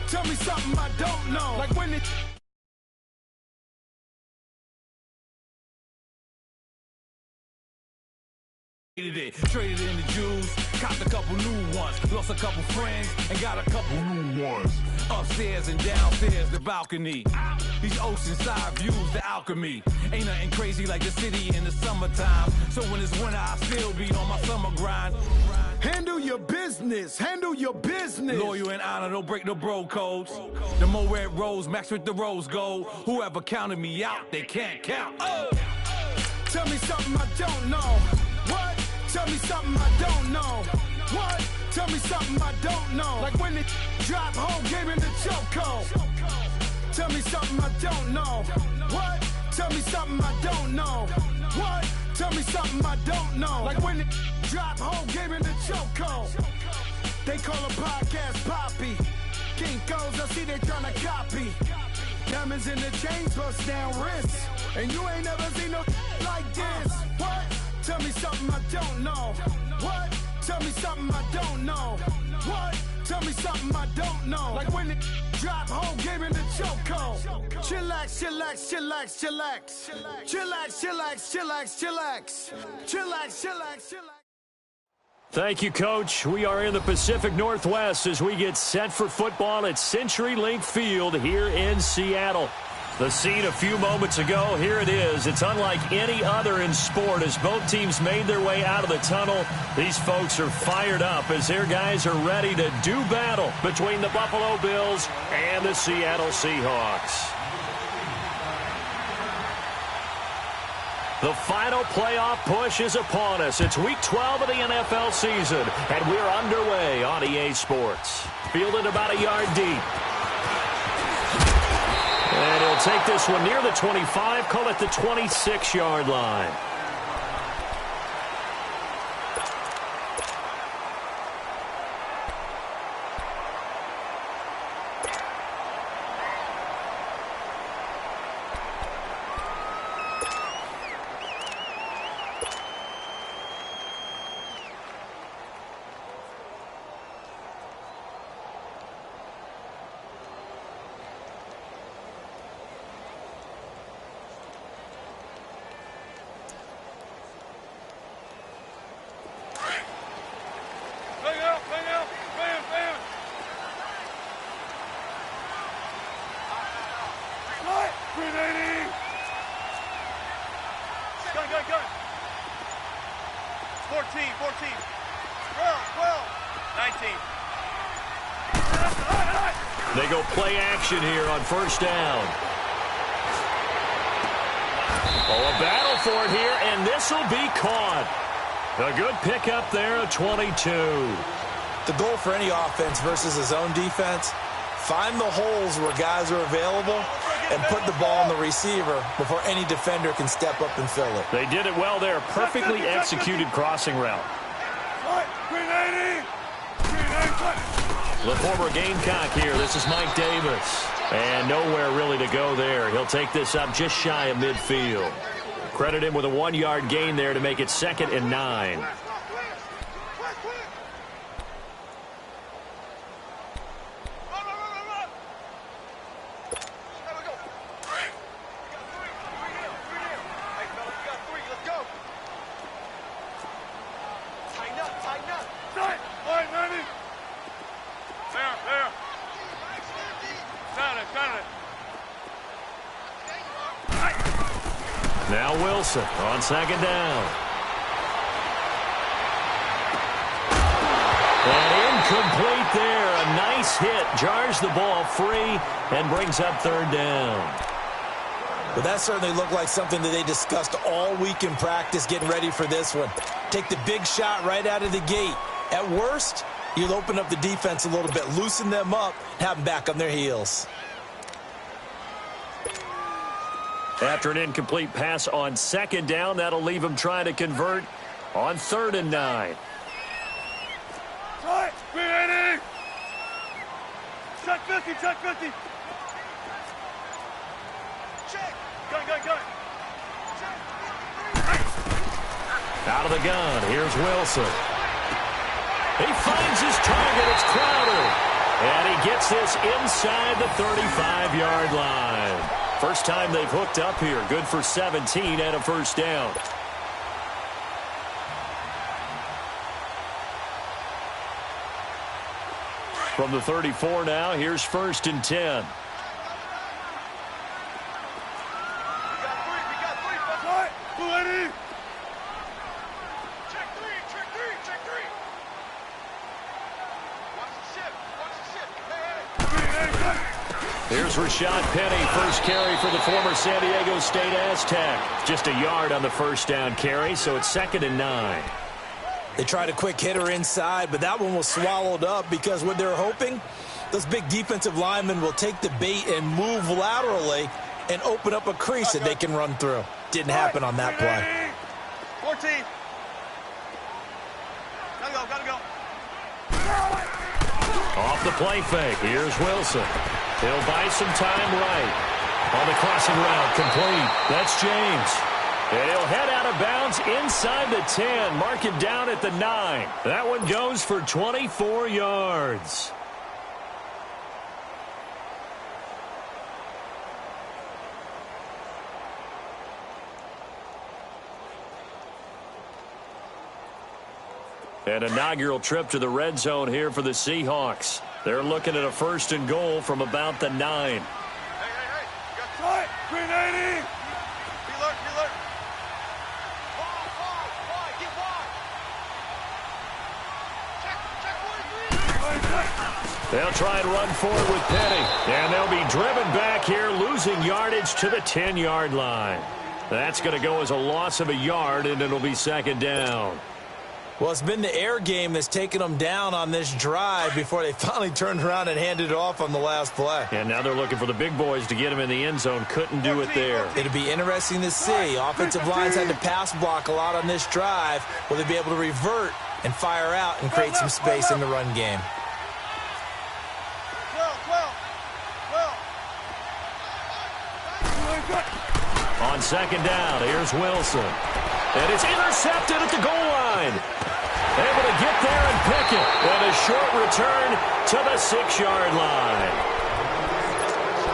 Tell me something I don't know. Like when it... Traded in the Jews, copped a couple new ones, lost a couple friends, and got a couple new ones. Upstairs and downstairs, the balcony. These oceanside views, the alchemy. Ain't nothing crazy like the city in the summertime. So when it's winter, I still be on my summer grind. Handle your business, handle your business. Loyal and honor, don't break no bro codes. The more red rose, match with the rose gold. Whoever counted me out, they can't count. Oh! Tell me something I don't know. What? Tell me something I don't know. What? Tell me something I don't know. Like when it drop home, game in the chokehold. Tell me something I don't know. What? Tell me something I don't know. What? Tell me something I don't know. Like when it drop home, game in the chokehold. They call a podcast Poppy. Kinkos, I see they tryna copy. Diamonds in the chains, bust down wrists. And you ain't never seen no like this. What? Tell me something I don't know. What? Tell me something I don't know. What? Tell me something I don't know. Like when it drop home, game in the chokehold. Chillax, chillax, chillax, chillax. Chillax, chillax, chillax, chillax. Chillax, chillax, chillax. Thank you, Coach. We are in the Pacific Northwest as we get set for football at CenturyLink Field here in Seattle. The scene a few moments ago, here it is. It's unlike any other in sport as both teams made their way out of the tunnel. These folks are fired up as their guys are ready to do battle between the Buffalo Bills and the Seattle Seahawks. The final playoff push is upon us. It's Week 12 of the NFL season, and we're underway on EA Sports. Fielded about a yard deep. And he'll take this one near the 25, call it the 26-yard line. They go play action here on first down. Oh, a battle for it here, and this will be caught. A good pickup there, a 22. The goal for any offense versus his own defense, find the holes where guys are available and put the ball on the receiver before any defender can step up and fill it. They did it well there. Perfectly executed crossing route. The former Gamecock here. This is Mike Davis. And nowhere really to go there. He'll take this up just shy of midfield. Credit him with a 1-yard gain there to make it 2nd and 9. Now Wilson on 2nd down. And incomplete there. A nice hit. Jars the ball free and brings up 3rd down. Well, that certainly looked like something that they discussed all week in practice getting ready for this one. Take the big shot right out of the gate. At worst, you'll open up the defense a little bit, loosen them up, have them back on their heels. After an incomplete pass on 2nd down, that'll leave him trying to convert on 3rd and 9. Right, 380. Check 50, check 50. Check. Gun. Out of the gun, here's Wilson. He finds his target, it's Crowder. And he gets gets this inside the 35-yard line. First time they've hooked up here. Good for 17 and a first down. From the 34 now, here's 1st and 10. Here's Rashad Penny, first carry for the former San Diego State Aztec. Just a yard on the first down carry, so it's 2nd and 9. They tried a quick hitter inside, but that one was swallowed up because what they're hoping, those big defensive linemen will take the bait and move laterally and open up a crease that they can run through. Didn't happen on that play. 14. Gotta go. Off the play fake, here's Wilson. He'll buy some time right. On the crossing route, complete. That's James. And he'll head out of bounds inside the 10. Mark him down at the 9. That one goes for 24 yards. An inaugural trip to the red zone here for the Seahawks. They're looking at a 1st and goal from about the 9. Hey. You got tight. Green 80. Be alert. Wide. Get wide. Check 43. They'll try and run forward with Penny. And they'll be driven back here, losing yardage to the 10-yard line. That's going to go as a loss of a yard, and it'll be 2nd down. Well, it's been the air game that's taken them down on this drive before they finally turned around and handed it off on the last play. And now they're looking for the big boys to get him in the end zone. Couldn't do it there. It'll be interesting to see. Offensive lines had to pass block a lot on this drive. Will they be able to revert and fire out and create some space in the run game? 12. On 2nd down, here's Wilson. And it's intercepted at the goal line. Able to get there and pick it. And a short return to the 6-yard line.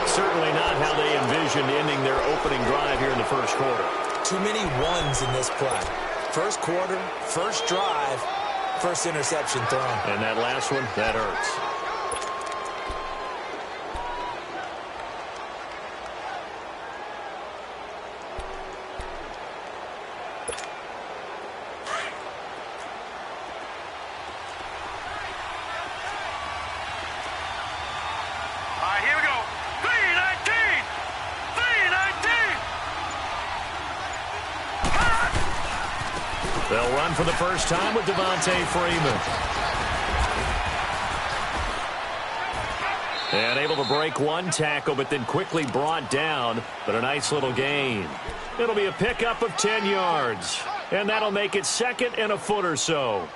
Certainly not how they envisioned ending their opening drive here in the first quarter. Too many ones in this play. First quarter, first drive, first interception thrown. And that last one, that hurts. They'll run for the first time with Devontae Freeman. And able to break one tackle, but then quickly brought down. But a nice little gain. It'll be a pickup of 10 yards. And that'll make it 2nd and a foot or so.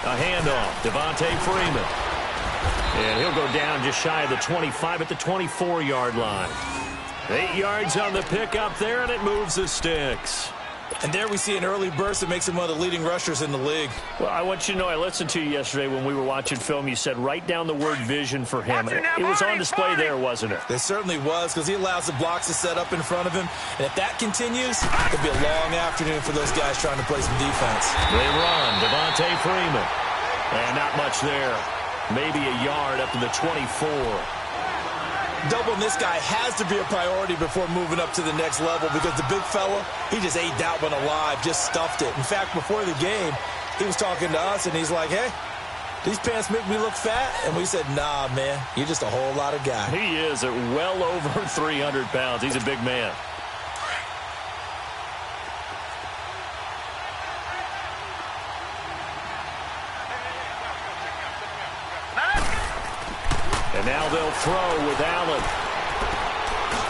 A handoff, Devontae Freeman. And he'll go down just shy of the 25 at the 24-yard line. 8 yards on the pickup there, and it moves the sticks. And there we see an early burst that makes him one of the leading rushers in the league. Well, I want you to know, I listened to you yesterday when we were watching film. You said write down the word vision for him. It was on display there, wasn't it? It certainly was, because he allows the blocks to set up in front of him. And if that continues, it'll be a long afternoon for those guys trying to play some defense. They run, Devontae Freeman. And not much there. Maybe a yard up to the 24. Doubling this guy has to be a priority before moving up to the next level, because the big fella, he just ate that one alive, just stuffed it. In fact, before the game, he was talking to us, and he's like, hey, these pants make me look fat? And we said, nah, man, you're just a whole lot of guy. He is at well over 300 pounds. He's a big man. And now they'll throw with Allen.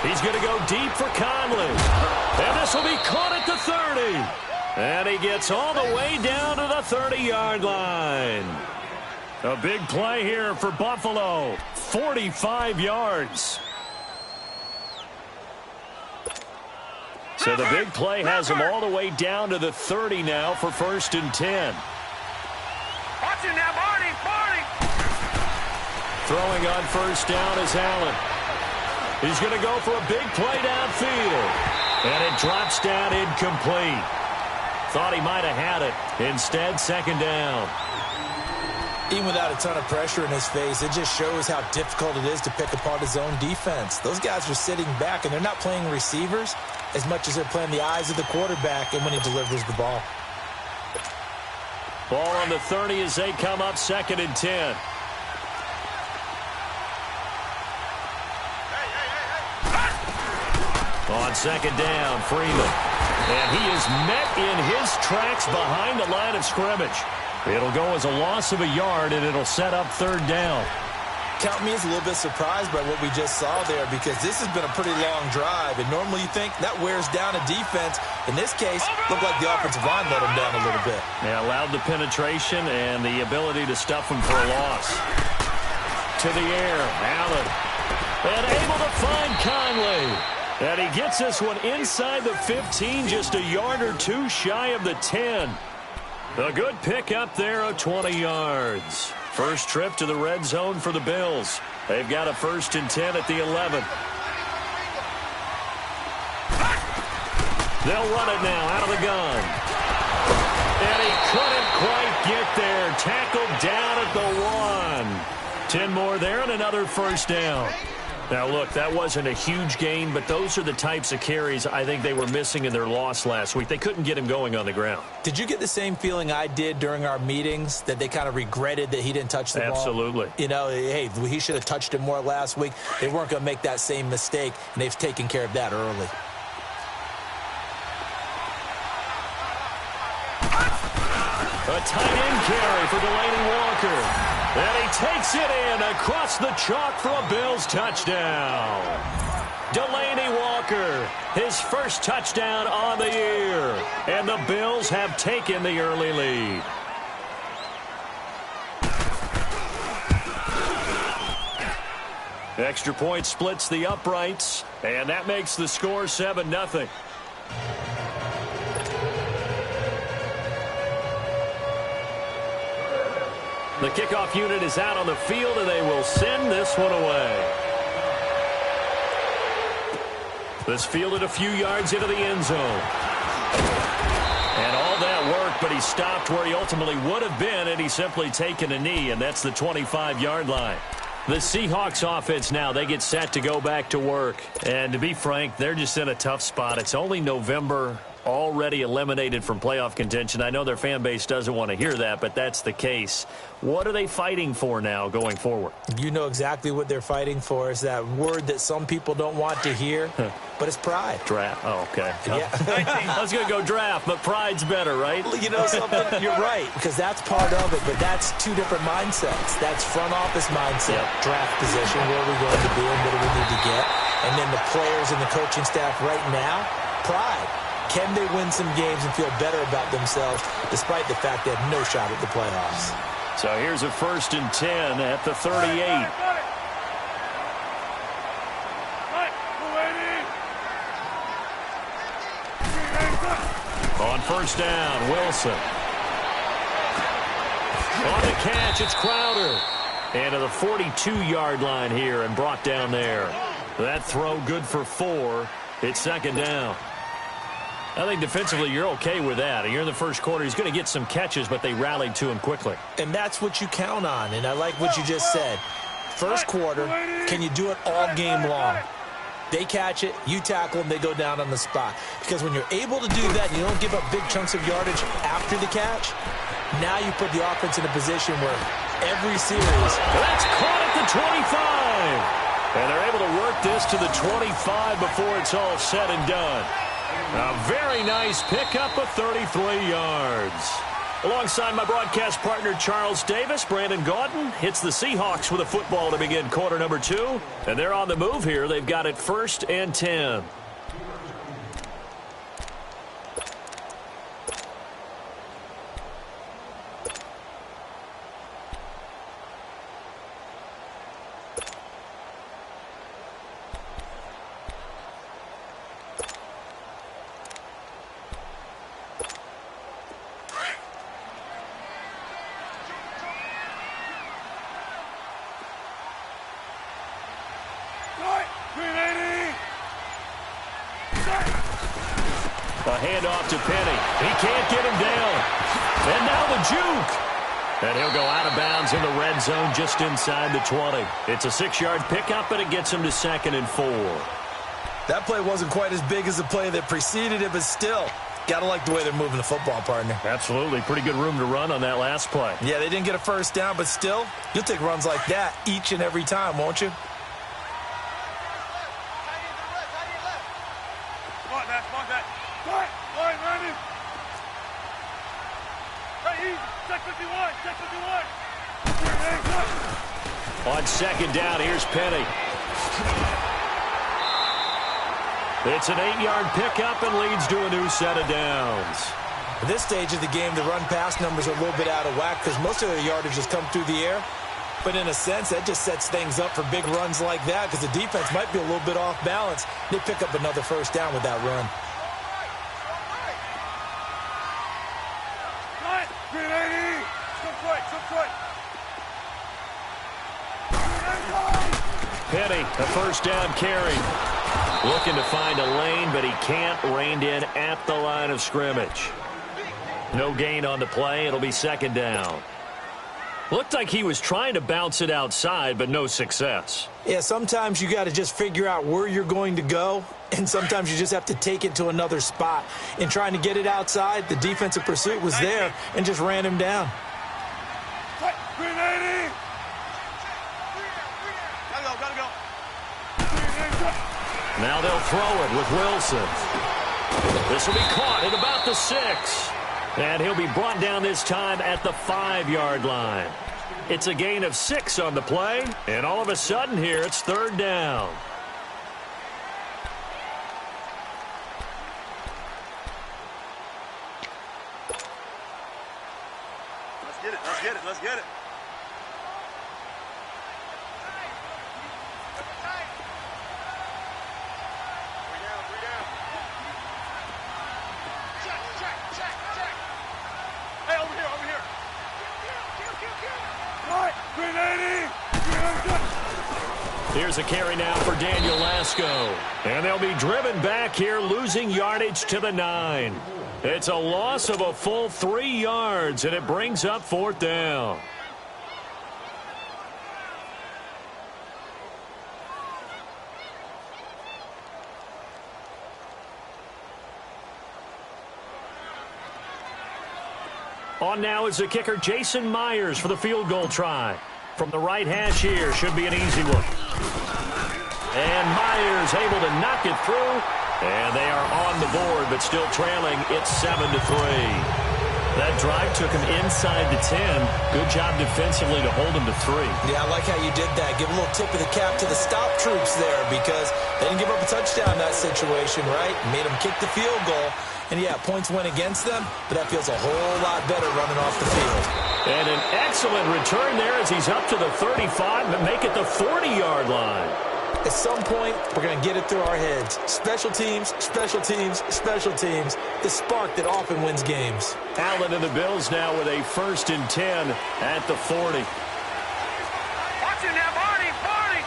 He's going to go deep for Conley. And this will be caught at the 30. And he gets all the way down to the 30-yard line. A big play here for Buffalo. 45 yards. So the big play has them all the way down to the 30 now for 1st and 10. Watch it now, Marty! Throwing on 1st down is Allen. He's going to go for a big play downfield. And it drops down incomplete. Thought he might have had it. Instead, 2nd down. Even without a ton of pressure in his face, it just shows how difficult it is to pick apart his own defense. Those guys are sitting back, and they're not playing receivers as much as they're playing the eyes of the quarterback and when he delivers the ball. Ball on the 30 as they come up 2nd and 10. On 2nd down, Freeman. And he is met in his tracks behind the line of scrimmage. It'll go as a loss of a yard, and it'll set up 3rd down. Count me as a little bit surprised by what we just saw there, because this has been a pretty long drive, and normally you think that wears down a defense. In this case, looked like the offensive line let him down a little bit. Yeah, allowed the penetration and the ability to stuff him for a loss. To the air, Allen. And able to find Conley. And he gets this one inside the 15, just a yard or two shy of the 10. A good pick up there of 20 yards. First trip to the red zone for the Bills. They've got a 1st and 10 at the 11. They'll run it now out of the gun. And he couldn't quite get there. Tackled down at the 1. 10 more there and another 1st down. Now, look, that wasn't a huge gain, but those are the types of carries I think they were missing in their loss last week. They couldn't get him going on the ground. Did you get the same feeling I did during our meetings, that they kind of regretted that he didn't touch the ball? Absolutely. You know, hey, he should have touched it more last week. They weren't going to make that same mistake, and they've taken care of that early. A tight end carry for Delaney Walker. And he takes it in across the chalk for a Bills touchdown. Delaney Walker, his first touchdown on the year. And the Bills have taken the early lead. Extra point splits the uprights, and that makes the score 7-0. The kickoff unit is out on the field, and they will send this one away. This fielded a few yards into the end zone. And all that work, but he stopped where he ultimately would have been, and he's simply taken a knee, and that's the 25-yard line. The Seahawks offense now, they get set to go back to work. And to be frank, they're just in a tough spot. It's only November, already eliminated from playoff contention. I know their fan base doesn't want to hear that, but that's the case. What are they fighting for now going forward? You know exactly what they're fighting for. Is that word that some people don't want to hear, but it's pride. Draft. Oh, okay. Yeah. I was going to go draft, but pride's better, right? You know something? You're right, because that's part of it, but that's two different mindsets. That's front office mindset, draft position, where are we going to be and what do we need to get? And then the players and the coaching staff right now, pride. Can they win some games and feel better about themselves despite the fact they have no shot at the playoffs? So here's a 1st and 10 at the 38. On 1st down, Wilson. On the catch, it's Crowder. And to the 42-yard line here and brought down there. That throw good for 4. It's 2nd down. I think defensively you're okay with that. You're in the first quarter. He's going to get some catches, but they rallied to him quickly. And that's what you count on, and I like what you just said. First quarter, can you do it all game long? They catch it, you tackle them, they go down on the spot. Because when you're able to do that, you don't give up big chunks of yardage after the catch, now you put the offense in a position where every series... That's caught at the 25. And they're able to work this to the 25 before it's all said and done. A very nice pickup of 33 yards. Alongside my broadcast partner, Charles Davis, Brandon Gaudin hits the Seahawks with a football to begin quarter number 2. And they're on the move here. They've got it 1st and 10. A handoff to Penny. He can't get him down. And now the juke. And he'll go out of bounds in the red zone just inside the 20. It's a 6-yard pickup, and it gets him to 2nd and 4. That play wasn't quite as big as the play that preceded it, but still, got to like the way they're moving the football, partner. Absolutely. Pretty good room to run on that last play. Yeah, they didn't get a first down, but still, you'll take runs like that each and every time, won't you? On 2nd down, here's Penny. It's an 8-yard pickup and leads to a new set of downs. At this stage of the game, the run-pass numbers are a little bit out of whack because most of their yardage has come through the air. But in a sense, that just sets things up for big runs like that because the defense might be a little bit off balance. They pick up another first down with that run. Penny, a first down carry. Looking to find a lane, but he can't. Reined in at the line of scrimmage. No gain on the play. It'll be 2nd down. Looked like he was trying to bounce it outside, but no success. Yeah, sometimes you got to just figure out where you're going to go, and sometimes you just have to take it to another spot. In trying to get it outside, the defensive pursuit was there and just ran him down. Now they'll throw it with Wilson. This will be caught at about the 6. And he'll be brought down this time at the 5-yard line. It's a gain of 6 on the play, and all of a sudden here it's 3rd down. Let's get it, let's get it, let's get it. Here's a carry now for Daniel Lasco. And they'll be driven back here, losing yardage to the 9. It's a loss of a full 3 yards, and it brings up 4th down. On now is the kicker, Jason Myers, for the field goal try. From the right hash here, should be an easy one. And Myers able to knock it through. And they are on the board, but still trailing. It's 7-3. That drive took him inside the 10. Good job defensively to hold him to 3. Yeah, I like how you did that. Give a little tip of the cap to the stop troops there because they didn't give up a touchdown in that situation, right? Made them kick the field goal. And, yeah, points went against them, but that feels a whole lot better running off the field. And an excellent return there as he's up to the 35, but make it the 40-yard line. At some point, we're going to get it through our heads. Special teams, special teams, special teams. The spark that often wins games. Allen and the Bills now with a 1st and 10 at the 40. Watch it now, Barney, Barney!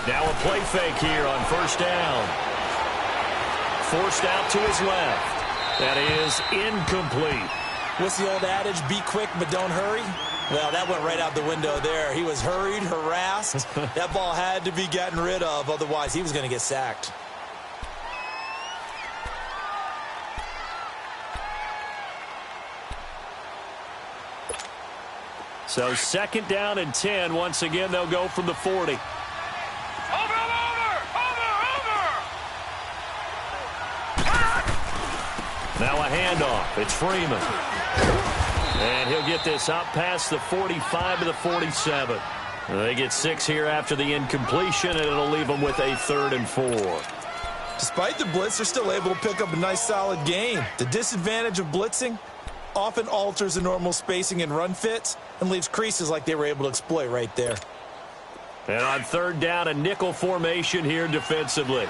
Now a play fake here on 1st down. Forced out to his left. That is incomplete. What's the old adage? Be quick, but don't hurry. Well, that went right out the window there. He was hurried, harassed. That ball had to be gotten rid of. Otherwise, he was going to get sacked. So 2nd down and 10. Once again, they'll go from the 40. Now a handoff. It's Freeman. And he'll get this up past the 45 to the 47. They get 6 here after the incompletion, and it'll leave them with a 3rd and 4. Despite the blitz, they're still able to pick up a nice, solid gain. The disadvantage of blitzing often alters the normal spacing and run fits and leaves creases like they were able to exploit right there. And on 3rd down, a nickel formation here defensively.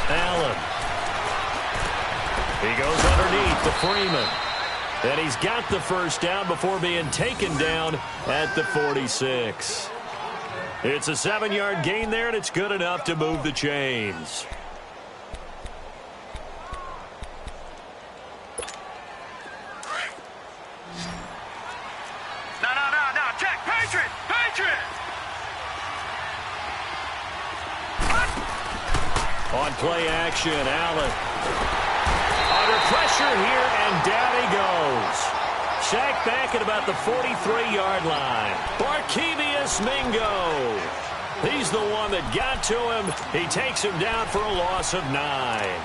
Allen. He goes underneath to Freeman. And he's got the first down before being taken down at the 46. It's a 7-yard gain there, and it's good enough to move the chains. No, check, Patriot! On play action, Allen. Under pressure here, and down he goes. Sacked back at about the 43-yard line. Barkevious Mingo. He's the one that got to him. He takes him down for a loss of 9.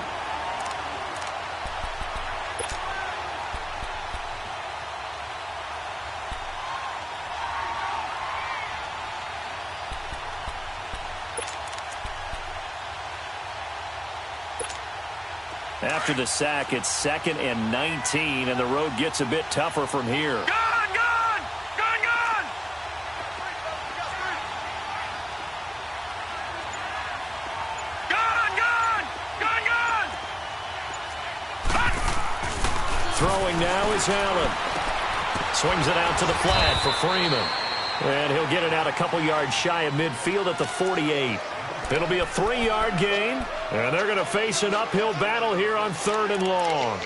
After the sack, it's 2nd and 19, and the road gets a bit tougher from here. Gun! Throwing now is Allen. Swings it out to the flat for Freeman. And he'll get it out a couple yards shy of midfield at the 48. It'll be a 3-yard gain, and they're going to face an uphill battle here on 3rd and long.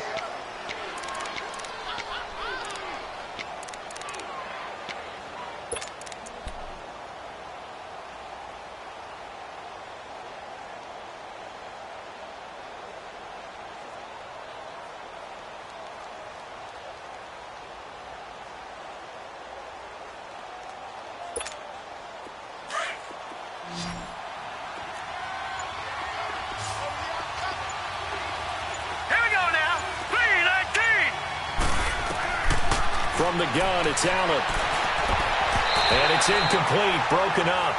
From the gun, it's Allen. And it's incomplete, broken up.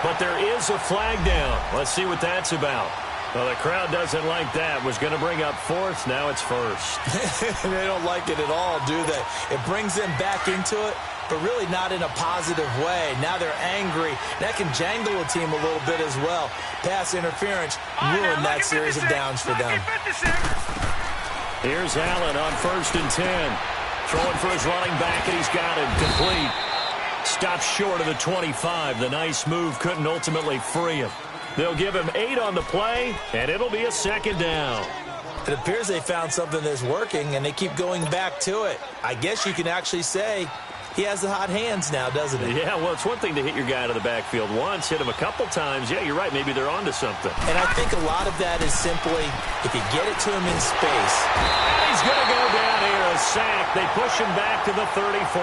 But there is a flag down. Let's see what that's about. Well, the crowd doesn't like that. Was going to bring up 4th. Now it's 1st. They don't like it at all, do they? It brings them back into it, but really not in a positive way. Now they're angry. That can jangle a team a little bit as well. Pass interference ruined that series of downs for them. Here's Allen on 1st and 10. Throwing for his running back, and he's got him complete. Stopped short of the 25. The nice move couldn't ultimately free him. They'll give him 8 on the play, and it'll be a 2nd down. It appears they found something that's working, and they keep going back to it. I guess you can actually say he has the hot hands now, doesn't he? Yeah, well, it's one thing to hit your guy to the backfield once, hit him a couple times. Yeah, you're right. Maybe they're onto something. And I think a lot of that is simply if you get it to him in space. And he's going to go down here, a sack. They push him back to the 34.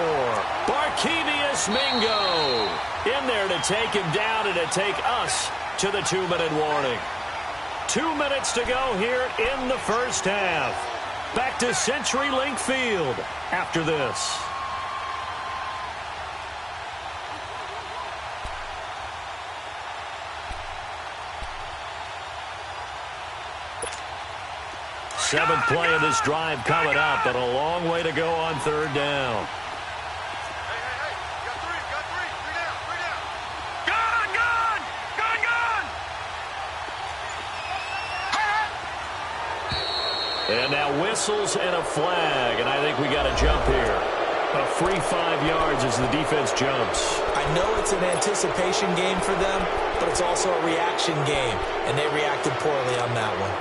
Barkevious Mingo in there to take him down and to take us to the 2-minute warning. 2 minutes to go here in the first half. Back to CenturyLink Field after this. Seventh play of this drive coming up, but a long way to go on 3rd down. Got three down. Gun! And now whistles and a flag, and I think we got a jump here. A free 5 yards as the defense jumps. I know it's an anticipation game for them, but it's also a reaction game, and they reacted poorly on that one.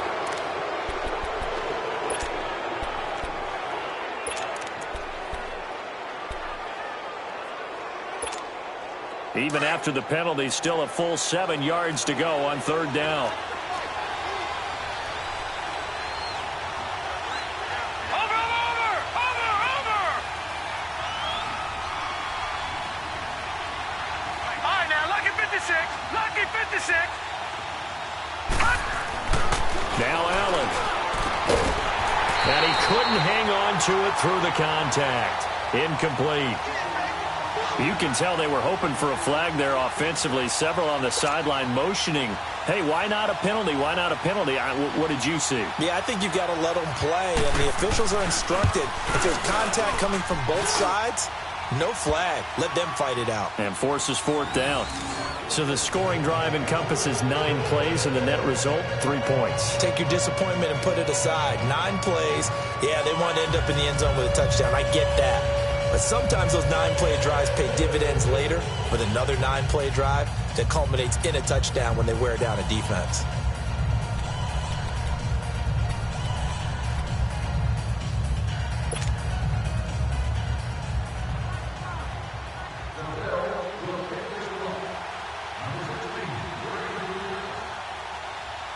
Even after the penalty, still a full 7 yards to go on 3rd down. Over! All right, now, lucky 56. Now Allen. And he couldn't hang on to it through the contact. Incomplete. You can tell they were hoping for a flag there offensively. Several on the sideline motioning, hey, why not a penalty? Why not a penalty? What did you see? Yeah, I think you've got to let them play, and the officials are instructed. If there's contact coming from both sides, No flag. Let them fight it out. And forces fourth down. So the scoring drive encompasses 9 plays, and the net result, 3 points. Take your disappointment and put it aside. 9 plays. Yeah, they want to end up in the end zone with a touchdown. I get that. But sometimes those 9-play drives pay dividends later with another 9-play drive that culminates in a touchdown when they wear down a defense.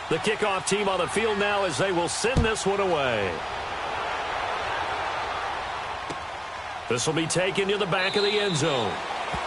The kickoff team on the field now as they will send this one away. This will be taken to the back of the end zone.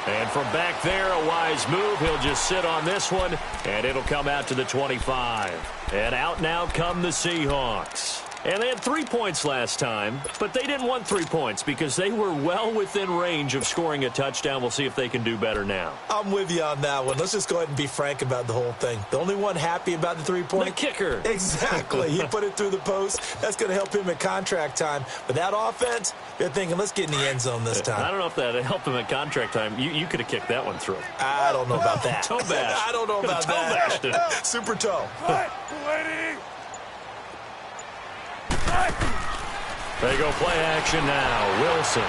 And from back there, a wise move. He'll just sit on this one, and it'll come out to the 25. And out now come the Seahawks. And they had 3 points last time, but they didn't want 3 points because they were well within range of scoring a touchdown. We'll see if they can do better now. I'm with you on that one. Let's just go ahead and be frank about the whole thing. The only one happy about the 3-point? The kicker. Exactly. He put it through the post. That's going to help him at contract time. But that offense, they're thinking, let's get in the end zone this time. I don't know if that helped him at contract time. You could have kicked that one through. I don't know about that. Toe bash. I don't know about that. Toe bashed it. Super toe. Waiting. They go play action now. Wilson.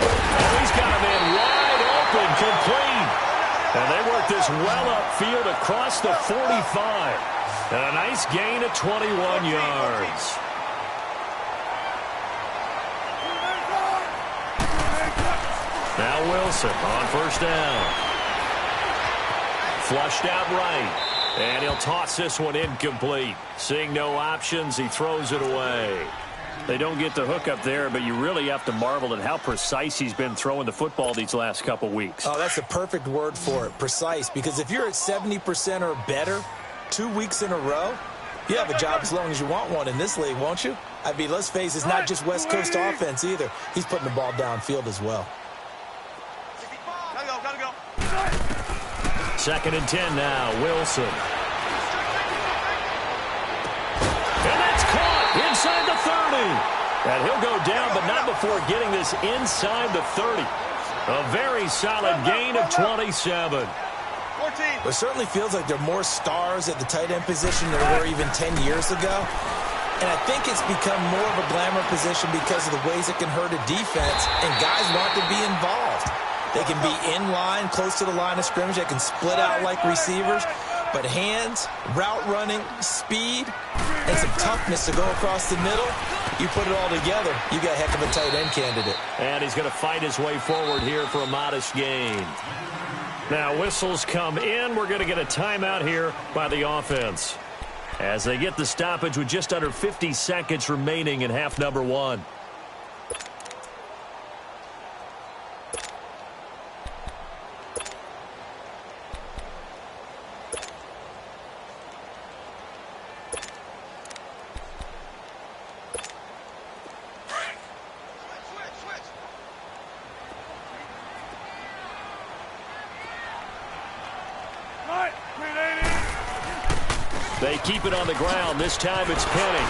Oh, he's got him in wide open, complete. And they work this well upfield across the 45. And a nice gain of 21 yards. Now Wilson on first down. Flushed out right. And he'll toss this one incomplete. Seeing no options, he throws it away. They don't get the hook up there, but you really have to marvel at how precise he's been throwing the football these last couple weeks. Oh, that's the perfect word for it, precise. Because if you're at 70% or better 2 weeks in a row, you have a job as long as you want one in this league, won't you? I mean, let's face it, it's not just West Coast offense either. He's putting the ball downfield as well. Gotta go. 2nd and 10 now. Wilson. And that's caught inside the 30. And he'll go down, but not before getting this inside the 30. A very solid gain of 27. 14. It certainly feels like there are more stars at the tight end position than there were even 10 years ago. And I think it's become more of a glamour position because of the ways it can hurt a defense, and guys want to be involved. They can be in line, close to the line of scrimmage. They can split out like receivers. But hands, route running, speed, and some toughness to go across the middle, you put it all together, you got a heck of a tight end candidate. And he's going to fight his way forward here for a modest gain. Now whistles come in. We're going to get a timeout here by the offense as they get the stoppage with just under 50 seconds remaining in half number 1. They keep it on the ground. This time it's Penny.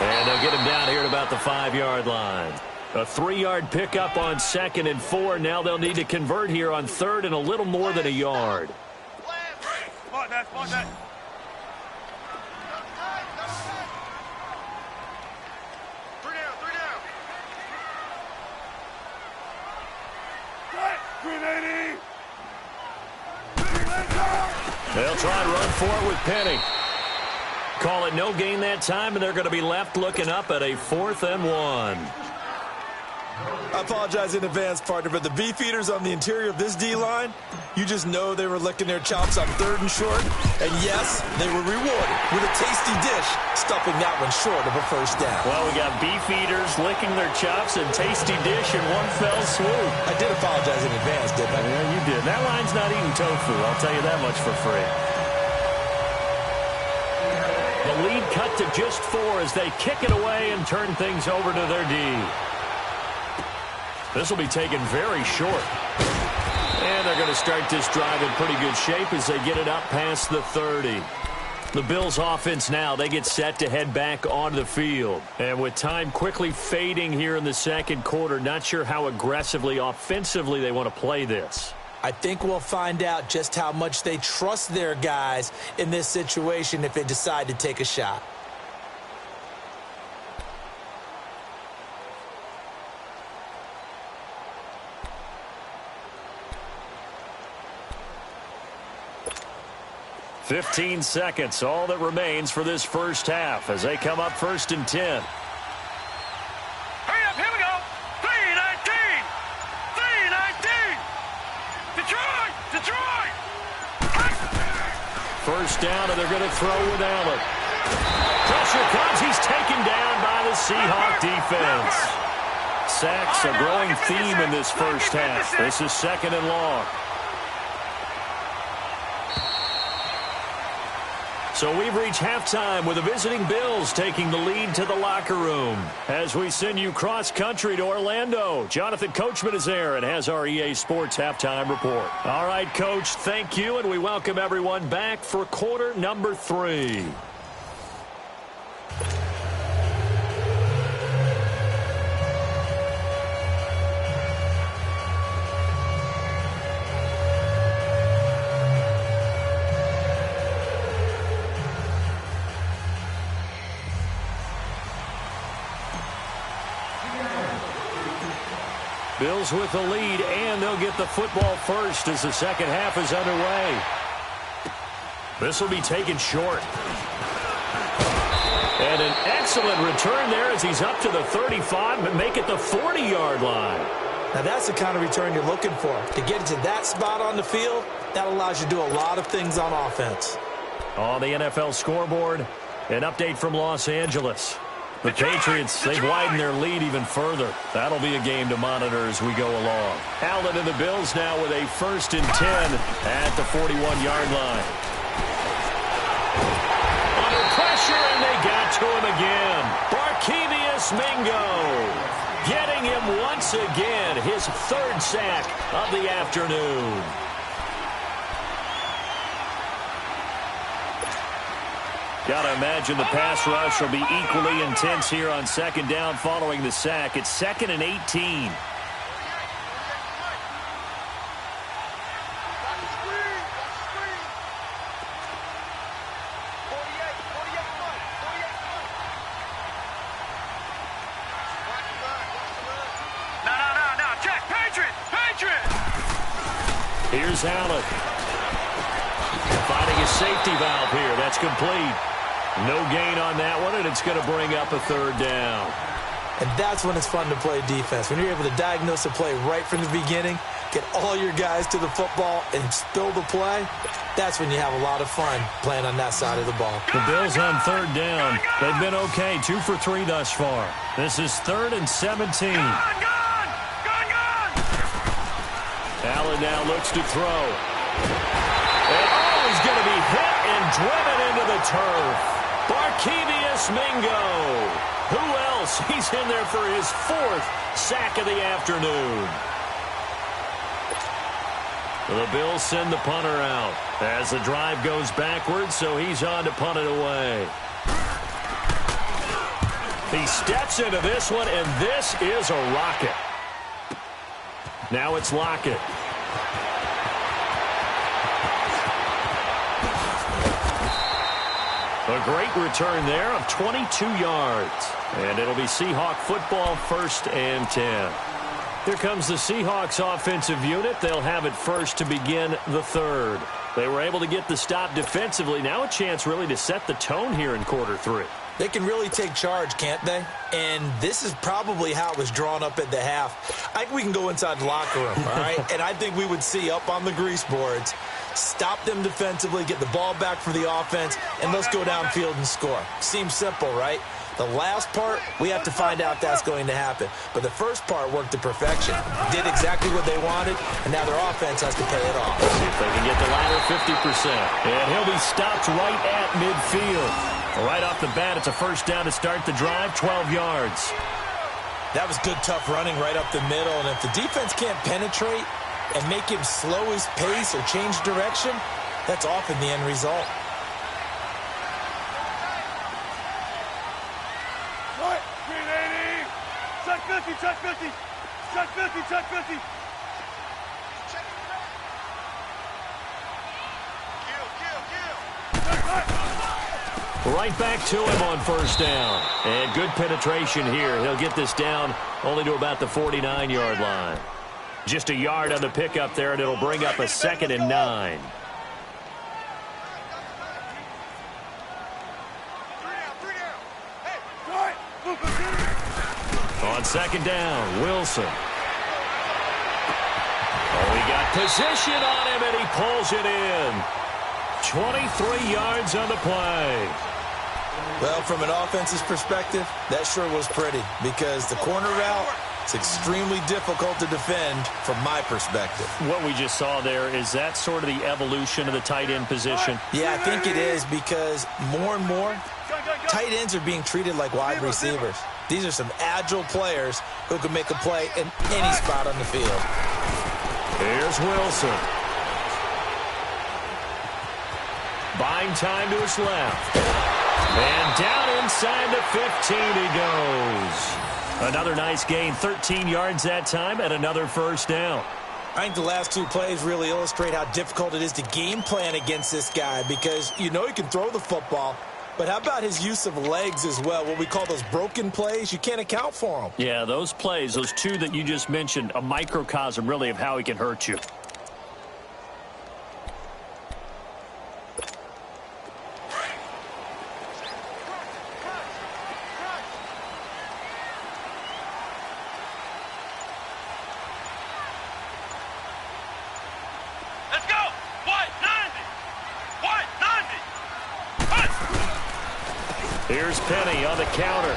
And they'll get him down here at about the 5-yard line. A 3-yard pickup on 2nd and 4. Now they'll need to convert here on 3rd and a little more than a yard. Spot that. Three down. 380. They'll try and run for it with Penny. Call it no gain that time, and they're going to be left looking up at a 4th and 1. I apologize in advance, partner, but the beefeaters on the interior of this D-line, you just know they were licking their chops on 3rd and short. And yes, they were rewarded with a tasty dish, stuffing that one short of a first down. Well, we got beefeaters licking their chops and tasty dish in one fell swoop. I did apologize in advance, didn't I? Yeah, you did. That line's not eating tofu, I'll tell you that much for free. The lead cut to just 4 as they kick it away and turn things over to their D. This will be taken very short. And they're going to start this drive in pretty good shape as they get it up past the 30. The Bills offense now, they get set to head back onto the field. And with time quickly fading here in the second quarter, not sure how aggressively, offensively they want to play this. I think we'll find out just how much they trust their guys in this situation if they decide to take a shot. "15 seconds, all that remains for this first half as they come up 1st and 10. Hurry up, here we go. 3-19. 3-19. Detroit! Detroit! First down, and they're going to throw with Allen. Pressure comes. He's taken down by the Seahawk defense. Sacks, a growing theme in this first half. This is 2nd and long. So we've reached halftime with the visiting Bills taking the lead to the locker room. As we send you cross-country to Orlando, Jonathan Coachman is there and has our EA Sports halftime report. All right, Coach, thank you, and we welcome everyone back for quarter number 3. Bills with the lead, and they'll get the football first as the second half is underway. This will be taken short. And an excellent return there as he's up to the 35, but make it the 40-yard line. Now that's the kind of return you're looking for. To get to that spot on the field, that allows you to do a lot of things on offense. On the NFL scoreboard, an update from Los Angeles. The Patriots, they've widened their lead even further. That'll be a game to monitor as we go along. Allen and the Bills now with a 1st and 10 at the 41-yard line. Under pressure, and they got to him again. Barkevious Mingo getting him once again, his 3rd sack of the afternoon. Got to imagine the pass rush will be equally intense here on 2nd down following the sack. It's 2nd and 18. No, check, Patriot! Here's Allen. Finding a safety valve here. That's complete. No gain on that one, and it's going to bring up a 3rd down. And that's when it's fun to play defense. When you're able to diagnose a play right from the beginning, get all your guys to the football, and spill the play, that's when you have a lot of fun playing on that side of the ball. The Bills on 3rd down. They've been okay, 2 for 3 thus far. This is 3rd and 17. Gone! Allen now looks to throw. And he's going to be hit and driven into the turf. Barkevious Mingo. Who else? He's in there for his 4th sack of the afternoon. The Bills send the punter out as the drive goes backwards, so he's on to punt it away. He steps into this one, and this is a rocket. Now it's Lockett. A great return there of 22 yards. And it'll be Seahawk football, 1st and 10. Here comes the Seahawks offensive unit. They'll have it first to begin the 3rd. They were able to get the stop defensively. Now a chance really to set the tone here in quarter 3. They can really take charge, can't they? And this is probably how it was drawn up at the half. I think we can go inside the locker room, all right? And I think we would see up on the grease boards, stop them defensively, get the ball back for the offense, and let's go downfield and score. Seems simple, right? The last part, we have to find out if that's going to happen. But the first part worked to perfection. Did exactly what they wanted, and now their offense has to pay it off. See if they can get the latter 50%. And he'll be stopped right at midfield. Right off the bat, it's a 1st down to start the drive, 12 yards. That was good, tough running right up the middle. And if the defense can't penetrate and make him slow his pace or change direction, that's often the end result. Check 50, check 50. Check 50, check 50. Right back to him on first down. And good penetration here. He'll get this down only to about the 49-yard line. Just a yard on the pickup there, and it'll bring up a 2nd and 9. On 2nd down, Wilson. Oh, he got position on him, and he pulls it in. 23 yards on the play. Well, from an offense's perspective, that sure was pretty because the corner route is extremely difficult to defend from my perspective. What we just saw there, is that sort of the evolution of the tight end position? Yeah, I think it is because more and more, tight ends are being treated like wide receivers. These are some agile players who can make a play in any spot on the field. Here's Wilson. Buying time to his left. And down inside the 15 he goes. Another nice gain, 13 yards that time, and another first down. I think the last two plays really illustrate how difficult it is to game plan against this guy because you know he can throw the football, but how about his use of legs as well? What we call those broken plays, you can't account for them. Yeah, those plays, those two that you just mentioned, a microcosm really of how he can hurt you. Here's Penny on the counter.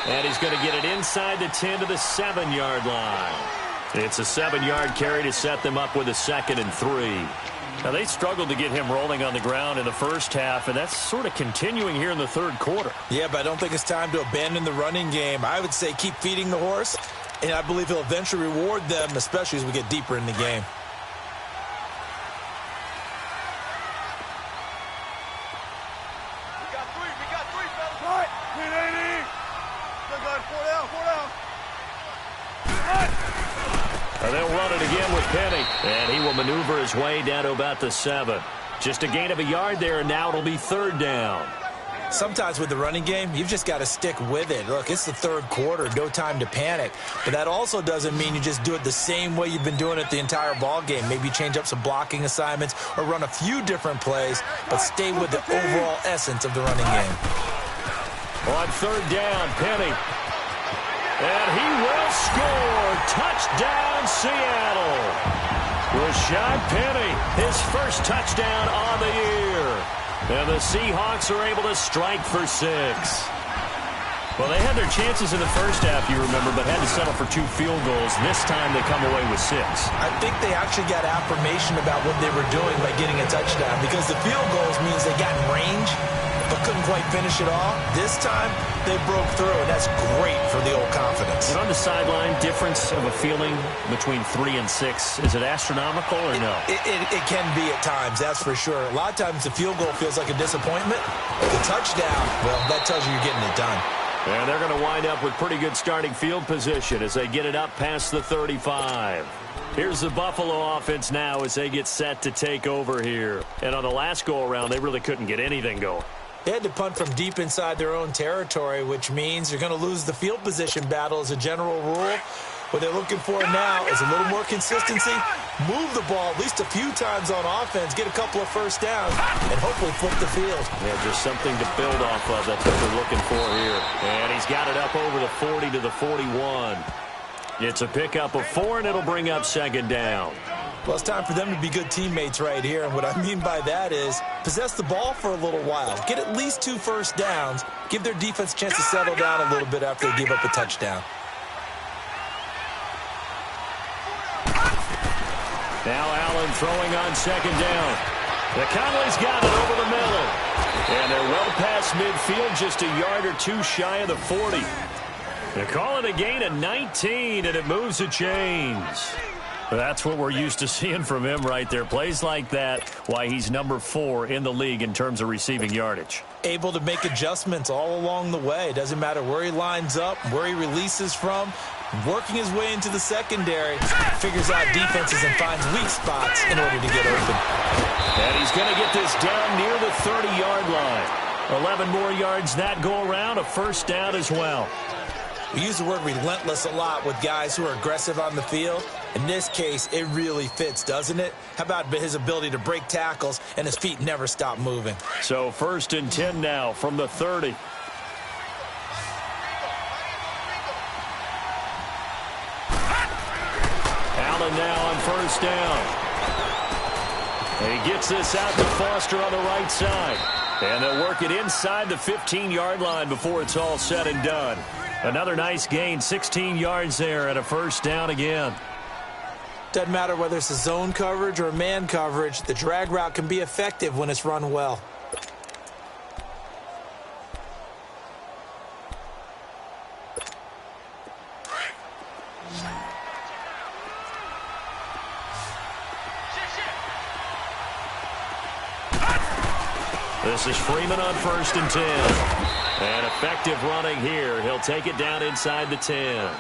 And he's going to get it inside the 10 to the 7-yard line. It's a 7-yard carry to set them up with a 2nd and 3. Now, they struggled to get him rolling on the ground in the first half, and that's sort of continuing here in the third quarter. Yeah, but I don't think it's time to abandon the running game. I would say keep feeding the horse, and I believe he'll eventually reward them, especially as we get deeper in the game. And they'll run it again with Penny. And he will maneuver his way down to about the 7. Just a gain of a yard there, and now it'll be 3rd down. Sometimes with the running game, you've just got to stick with it. Look, it's the third quarter, no time to panic. But that also doesn't mean you just do it the same way you've been doing it the entire ball game. Maybe change up some blocking assignments or run a few different plays, but stay with the overall essence of the running game. On 3rd down, Penny. And he will score. Touchdown, Seattle. Rashad Penny, his first touchdown on the year. And the Seahawks are able to strike for 6. Well, they had their chances in the first half, you remember, but had to settle for 2 field goals. This time they come away with 6. I think they actually got affirmation about what they were doing by getting a touchdown because the field goals means they got in range but couldn't quite finish it off. This time, they broke through, and that's great for the old confidence. And on the sideline, difference of a feeling between 3 and 6, is it astronomical or no? It can be at times, that's for sure. A lot of times the field goal feels like a disappointment. The touchdown, well, that tells you you're getting it done. And they're going to wind up with pretty good starting field position as they get it up past the 35. Here's the Buffalo offense now as they get set to take over here. And on the last go-around, they really couldn't get anything going. They had to punt from deep inside their own territory, which means you're going to lose the field position battle as a general rule. What they're looking for now is a little more consistency, move the ball at least a few times on offense, get a couple of first downs, and hopefully flip the field. Yeah, just something to build off of. That's what they're looking for here. And he's got it up over the 40 to the 41. It's a pickup of 4, and it'll bring up 2nd down. Well, it's time for them to be good teammates right here, and what I mean by that is possess the ball for a little while, get at least 2 first downs, give their defense a chance to settle down a little bit after they give up a touchdown. Now Allen throwing on 2nd down. The Conley's got it over the middle. And they're well past midfield, just a yard or 2 shy of the 40. They call it a gain of 19, and it moves the chains. That's what we're used to seeing from him right there. Plays like that, why he's number 4 in the league in terms of receiving yardage. Able to make adjustments all along the way. Doesn't matter where he lines up, where he releases from, working his way into the secondary, figures out defenses and finds weak spots in order to get open. And he's going to get this down near the 30-yard line. 11 more yards that go around, a first down as well. We use the word relentless a lot with guys who are aggressive on the field. In this case, it really fits, doesn't it? How about his ability to break tackles and his feet never stop moving? So 1st and 10 now from the 30. Allen now on first down. And he gets this out to Foster on the right side. And they'll work it inside the 15-yard line before it's all said and done. Another nice gain, 16 yards there, and a first down again. Doesn't matter whether it's a zone coverage or a man coverage, the drag route can be effective when it's run well. This is Freeman on 1st and 10. And effective running here. He'll take it down inside the 10.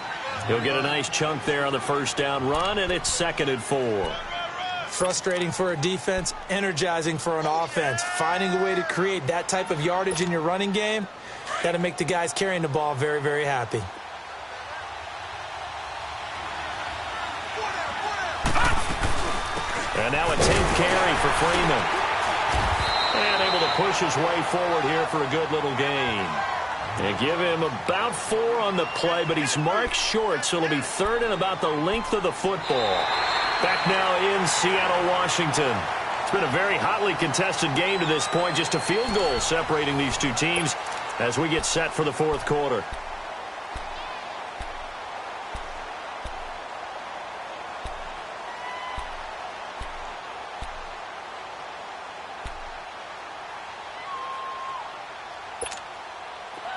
He'll get a nice chunk there on the first down run, and it's 2nd and 4. Frustrating for a defense, energizing for an offense. Finding a way to create that type of yardage in your running game, that'll make the guys carrying the ball very, very happy. And now a 10th carry for Freeman. And able to push his way forward here for a good little gain. And give him about 4 on the play, but he's marked short, so it'll be 3rd and about the length of the football. Back now in Seattle, Washington. It's been a very hotly contested game to this point, just a field goal separating these two teams as we get set for the 4th quarter.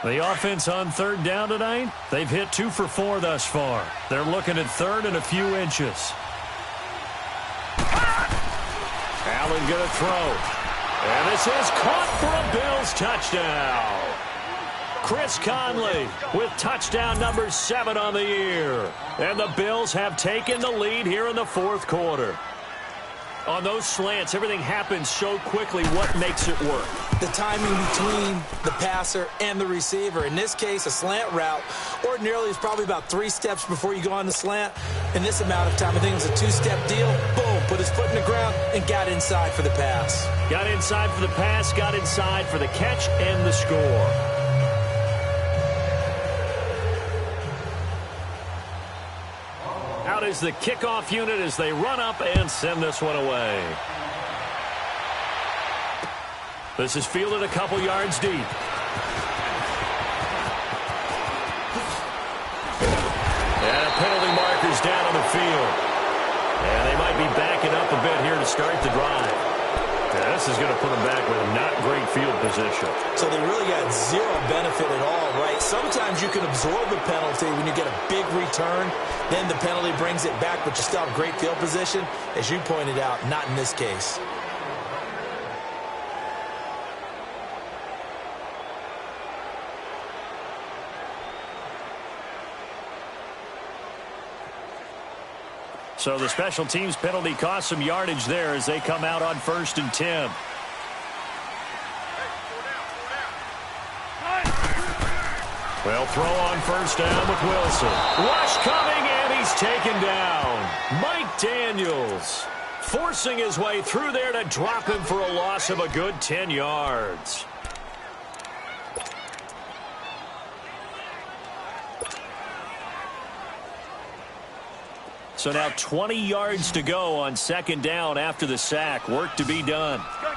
The offense on 3rd down tonight, they've hit 2 for 4 thus far. They're looking at 3rd and a few inches. Allen going to throw. And this is caught for a Bills touchdown. Chris Conley with touchdown number 7 on the year. And the Bills have taken the lead here in the 4th quarter. On those slants, everything happens so quickly. What makes it work? The timing between the passer and the receiver. In this case, a slant route ordinarily is probably about 3 steps before you go on the slant. In this amount of time, I think it was a 2-step deal. Boom, put his foot in the ground and got inside for the pass. Got inside for the pass, got inside for the catch and the score. Out is the kickoff unit as they run up and send this one away. This is fielded a couple yards deep. And a penalty marker's down on the field. And they might be backing up a bit here to start the drive. Yeah, this is going to put them back with a not great field position. So they really got zero benefit at all, right? Sometimes you can absorb the penalty when you get a big return. Then the penalty brings it back, but you still have great field position. As you pointed out, not in this case. So the special teams penalty cost some yardage there as they come out on 1st and 10. Well, throw on first down with Wilson. Rush coming, and he's taken down. Mike Daniels forcing his way through there to drop him for a loss of a good 10 yards. So now 20 yards to go on 2nd down after the sack. Work to be done. Go.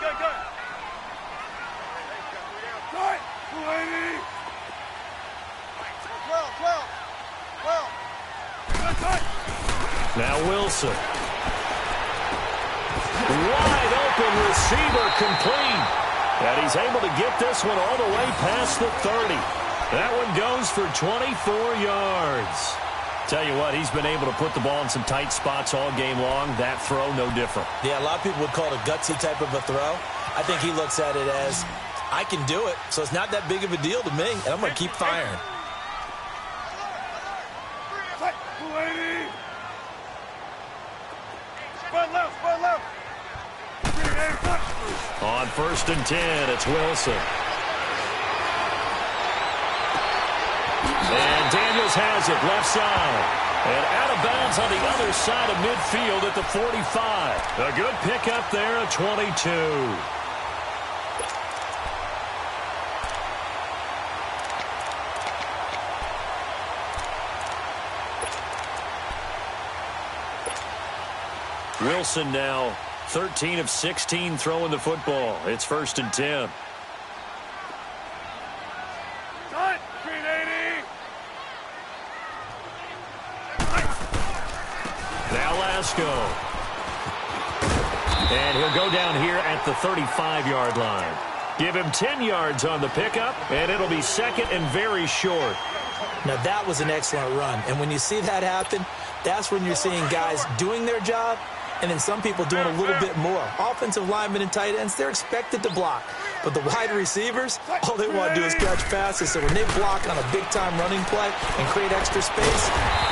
Now Wilson. Wide open receiver complete. And he's able to get this one all the way past the 30. That one goes for 24 yards. Tell you what, he's been able to put the ball in some tight spots all game long. That throw, no different. Yeah, a lot of people would call it a gutsy type of a throw. I think he looks at it as, I can do it, so it's not that big of a deal to me, and I'm going to keep firing. On 1st and 10, it's Wilson. And Daniels has it, left side. And out of bounds on the other side of midfield at the 45. A good pickup there at 22. Wilson now 13 of 16 throwing the football. It's 1st and 10. Now Lasco. And he'll go down here at the 35-yard line. Give him 10 yards on the pickup, and it'll be 2nd and very short. Now that was an excellent run, and when you see that happen, that's when you're seeing guys doing their job, and then some people doing a little bit more. Offensive linemen and tight ends, they're expected to block. But the wide receivers, all they want to do is catch passes. So when they block on a big-time running play and create extra space,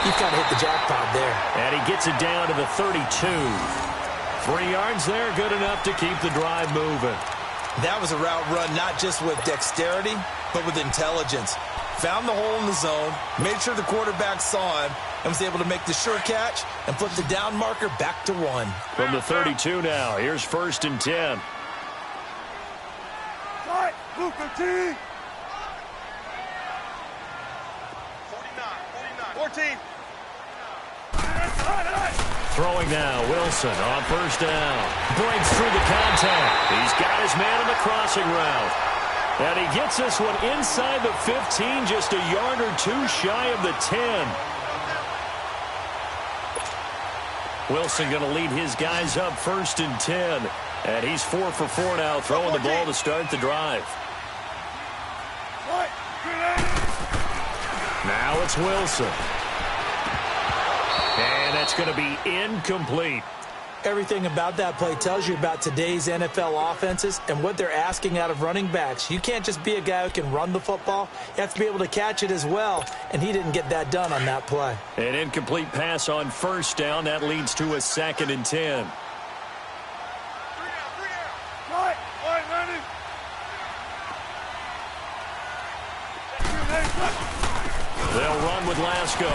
you've got to hit the jackpot there. And he gets it down to the 32. 3 yards there, good enough to keep the drive moving. That was a route run not just with dexterity, but with intelligence. Found the hole in the zone, made sure the quarterback saw him, and was able to make the sure catch and flip the down marker back to 1. From the 32 now, here's 1st and 10. Luca T. 49, 14. Throwing now, Wilson on 1st down. Breaks through the contact. He's got his man on the crossing route. And he gets this one inside the 15, just a yard or two shy of the 10. Wilson going to lead his guys up 1st and 10. And he's 4 for 4 now, throwing the ball to start the drive. Now it's Wilson. And that's going to be incomplete. Everything about that play tells you about today's NFL offenses and what they're asking out of running backs. You can't just be a guy who can run the football. You have to be able to catch it as well, and he didn't get that done on that play. An incomplete pass on 1st down. That leads to a 2nd and 10. They'll run with Lasco.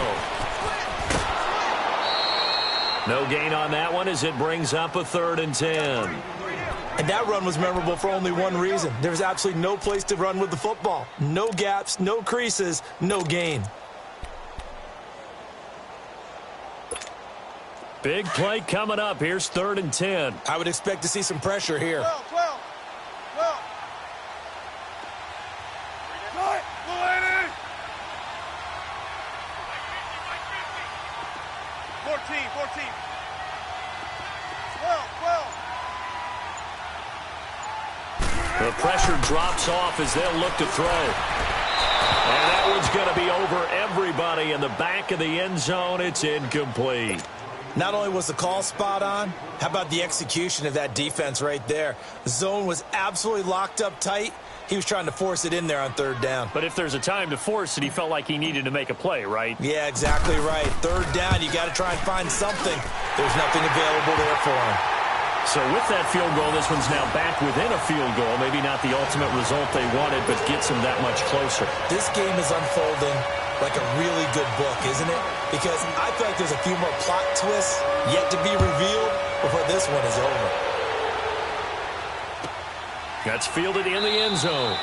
No gain on that one as it brings up a 3rd and 10. And that run was memorable for only one reason. There was absolutely no place to run with the football. No gaps, no creases, no gain. Big play coming up. Here's 3rd and 10. I would expect to see some pressure here. 12. 14. 12. The pressure drops off as they'll look to throw. And that one's going to be over everybody in the back of the end zone. It's incomplete. Not only was the call spot on, how about the execution of that defense right there? The zone was absolutely locked up tight. He was trying to force it in there on 3rd down. But if there's a time to force it, he felt like he needed to make a play, right? Yeah, exactly right. 3rd down, you got to try and find something. There's nothing available there for him. So with that field goal, this one's now back within a field goal. Maybe not the ultimate result they wanted, but gets them that much closer. This game is unfolding like a really good book, isn't it? Because I feel like there's a few more plot twists yet to be revealed before this one is over. That's fielded in the end zone.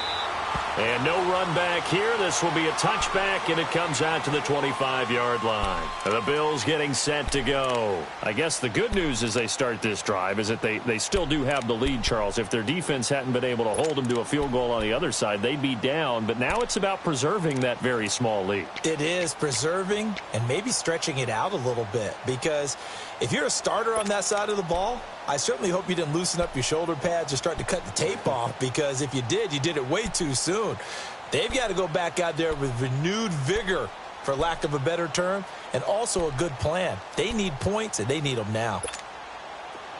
And no run back here. This will be a touchback, and it comes out to the 25-yard line. The Bills getting set to go. I guess the good news as they start this drive is that they still do have the lead, Charles. If their defense hadn't been able to hold them to a field goal on the other side, they'd be down. But now it's about preserving that very small lead. It is preserving and maybe stretching it out a little bit, because if you're a starter on that side of the ball, I certainly hope you didn't loosen up your shoulder pads or start to cut the tape off, because if you did it way too soon. They've got to go back out there with renewed vigor for lack of a better term, and also a good plan. They need points, and they need them now.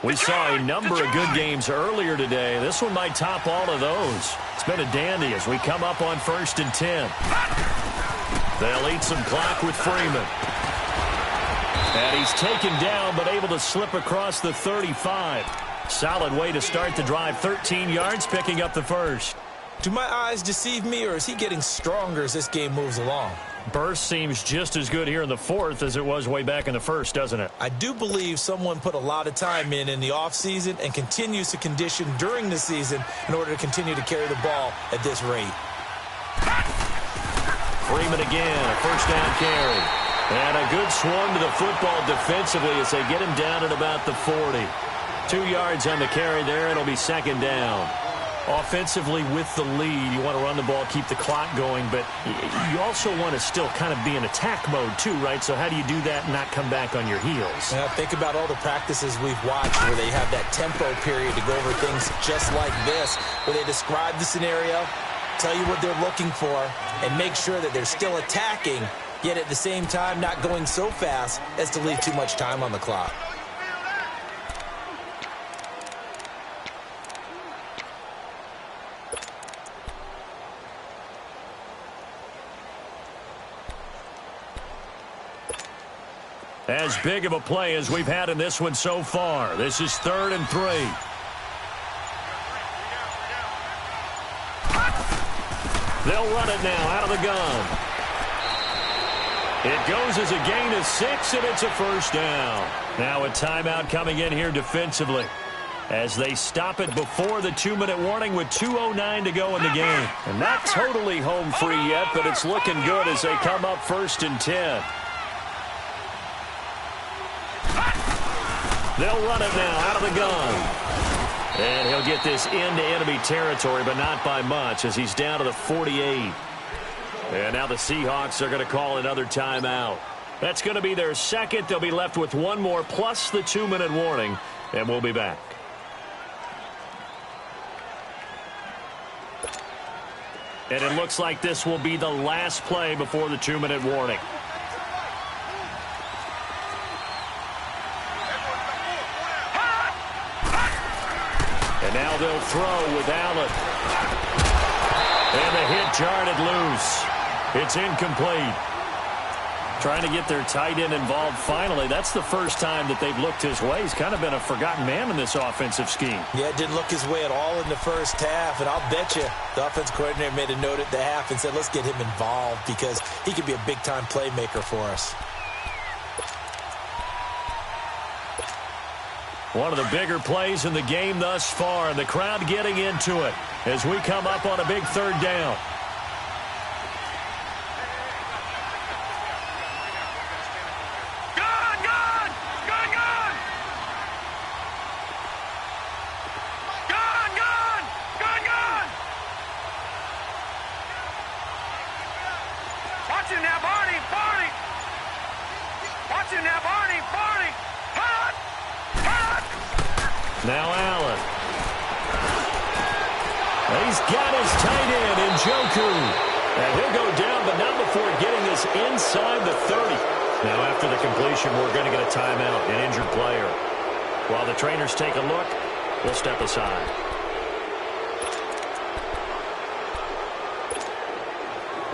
We saw a number of good games earlier today. This one might top all of those. It's been a dandy as we come up on 1st and 10. They'll eat some clock with Freeman. And he's taken down, but able to slip across the 35. Solid way to start the drive. 13 yards, picking up the first. Do my eyes deceive me, or is he getting stronger as this game moves along? Burst seems just as good here in the fourth as it was way back in the first, doesn't it? I do believe someone put a lot of time in the offseason and continues to condition during the season in order to continue to carry the ball at this rate. Freeman again, a first down carry. And a good swung to the football defensively as they get him down at about the 40. 2 yards on the carry there. It'll be second down. Offensively with the lead, you want to run the ball, keep the clock going, but you also want to still kind of be in attack mode too, right? So how do you do that and not come back on your heels? Yeah, think about all the practices we've watched where they have that tempo period to go over things just like this, where they describe the scenario, tell you what they're looking for, and make sure that they're still attacking, yet at the same time not going so fast as to leave too much time on the clock. As big of a play as we've had in this one so far. This is 3rd and 3. They'll run it now out of the gun. It goes as a gain of 6, and it's a first down. Now a timeout coming in here defensively as they stop it before the 2-minute warning with 2:09 to go in the game. And not totally home free yet, but it's looking good as they come up 1st and 10. They'll run it now out of the gun. And he'll get this into enemy territory, but not by much as he's down to the 48. And now the Seahawks are going to call another timeout. That's going to be their second. They'll be left with one more plus the 2-minute warning, and we'll be back. And it looks like this will be the last play before the 2-minute warning. Now they'll throw with Allen. And the hit jarred it loose. It's incomplete. Trying to get their tight end involved finally. That's the first time that they've looked his way. He's kind of been a forgotten man in this offensive scheme. Yeah, it didn't look his way at all in the first half. And I'll bet you the offense coordinator made a note at the half and said, let's get him involved because he could be a big-time playmaker for us. One of the bigger plays in the game thus far, and the crowd getting into it as we come up on a big 3rd down. Gun! Gun! Gun! Gun! Gun! Gun! Gun! Gun! Watch him now, Barney! Barney! Watch him now, Barney! Barney! Hut! Now Allen. He's got his tight end in Njoku. And he'll go down, but not before getting this inside the 30. Now after the completion, we're going to get a timeout, an injured player. While the trainers take a look, we'll step aside.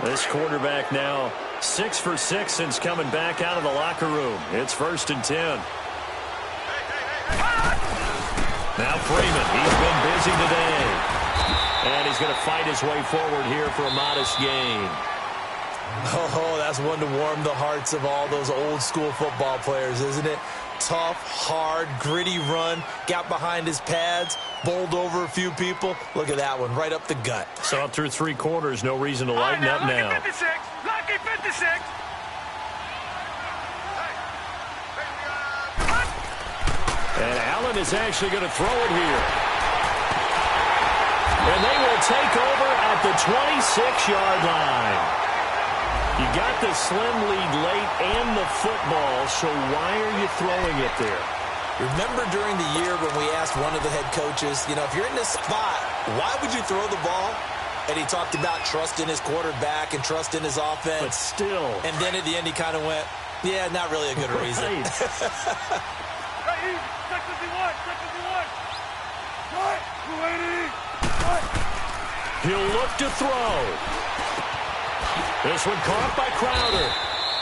This quarterback now 6 for 6 since coming back out of the locker room. It's 1st and 10. Now Freeman, he's been busy today. And he's going to fight his way forward here for a modest gain. Oh, that's one to warm the hearts of all those old-school football players, isn't it? Tough, hard, gritty run, got behind his pads, bowled over a few people. Look at that one, right up the gut. Saw it through 3 quarters, no reason to lighten up now. Lucky 56! Lucky 56! And Allen is actually going to throw it here. And they will take over at the 26-yard line. You got the slim lead late and the football, so why are you throwing it there? Remember during the year when we asked one of the head coaches, you know, if you're in this spot, why would you throw the ball? And he talked about trust in his quarterback and trust in his offense. But still. And then at the end, he kind of went, yeah, not really a good reason. He'll look to throw. This one caught by Crowder.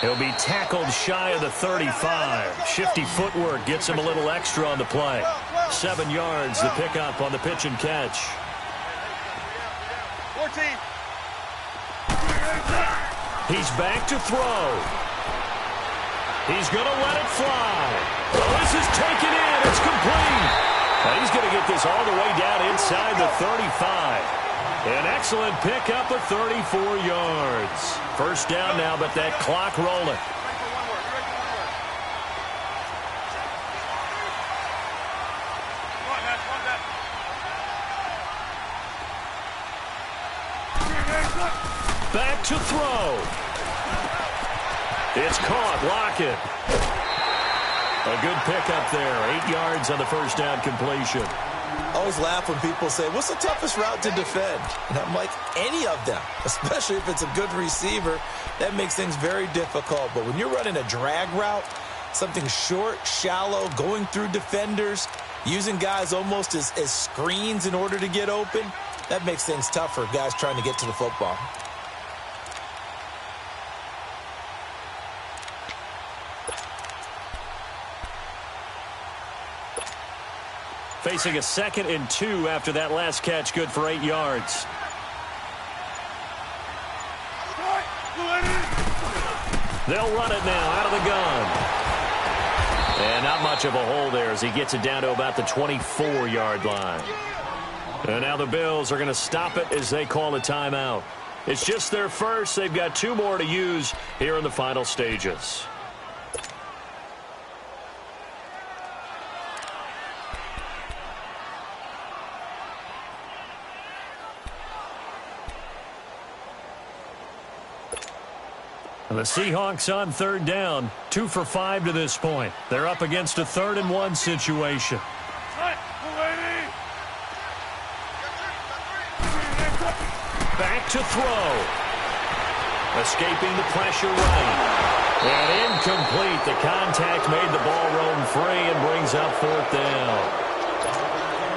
He'll be tackled shy of the 35. Shifty footwork gets him a little extra on the play. 7 yards, the pickup on the pitch and catch. 14. He's back to throw. He's going to let it fly. Oh, this is taken in. It's complete. Now he's going to get this all the way down inside the 35. An excellent pickup of 34 yards. First down now, but that clock rolling. Back to throw. It's caught. Lockett. A good pickup there. 8 yards on the first down completion. I always laugh when people say, what's the toughest route to defend? And I'm like, any of them, especially if it's a good receiver. That makes things very difficult. But when you're running a drag route, something short, shallow, going through defenders, using guys almost as screens in order to get open, that makes things tough for guys trying to get to the football. Facing a 2nd and 2 after that last catch, good for 8 yards. They'll run it now out of the gun. And not much of a hole there as he gets it down to about the 24-yard line. And now the Bills are going to stop it as they call a timeout. It's just their first. They've got 2 more to use here in the final stages. And the Seahawks on 3rd down, 2 for 5 to this point. They're up against a 3rd and 1 situation. Back to throw. Escaping the pressure right. And incomplete. The contact made the ball roam free and brings up 4th down.